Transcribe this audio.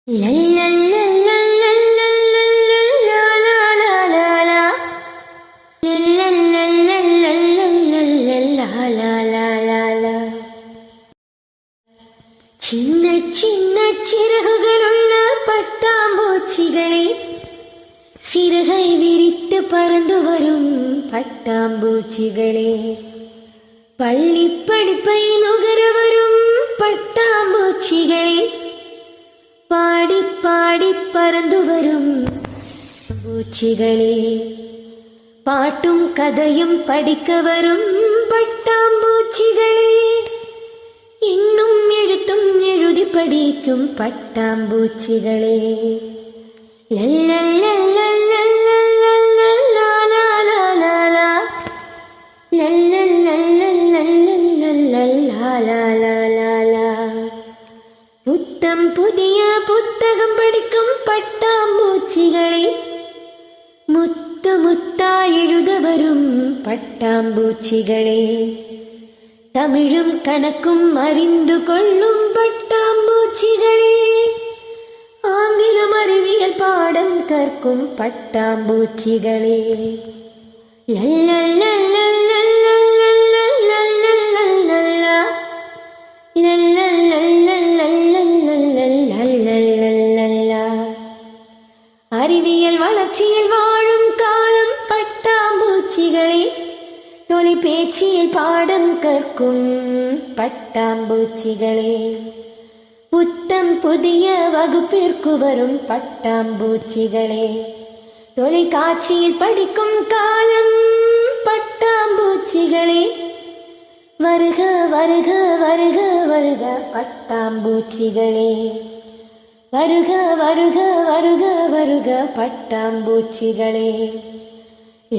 சின்ன சின்ன சிறகுகளுள்ள பட்டாம்பூச்சிகளே, சிறகை விரித்து பறந்து வரும் பட்டாம்பூச்சிகளே, பள்ளி படிப்பை நுகர வரும் பட்டாம்பூச்சிகளே, பாடி பாடி பறந்து வரும் பூச்சிகளே, பாட்டும் கதையும் படிக்க வரும் பட்டாம்பூச்சிகளே, இன்னும் எழுத்தும் எழுதி படிக்கும் பட்டாம்பூச்சிகளே. புத்தம் புதிய புத்தகம் படிக்கும் பட்டாம்பூச்சிகளே, முத்து முத்தா எழுத வரும் பட்டாம்பூச்சிகளே, தமிழும் கணக்கும் அறிந்து கொள்ளும் பட்டாம்பூச்சிகளே, ஆங்கிலம் அறிவியல் பாடம் கற்கும் பட்டாம்பூச்சிகளே. அறிவியல் வளர்ச்சியில் வாழும் காலம் பட்டாம்பூச்சிகளே, தொலைபேச்சியில் பாடம் கற்கும் பட்டாம்பூச்சிகளே, புத்தம் புதிய வகுப்பிற்கு வரும் பட்டாம்பூச்சிகளே, தொலைக்காட்சியில் படிக்கும் காலம் பட்டாம்பூச்சிகளே, வருக வருக வருக வருக பட்டாம்பூச்சிகளே, வருக வருக வருக வருக பட்டாம்பூச்சிகளே. La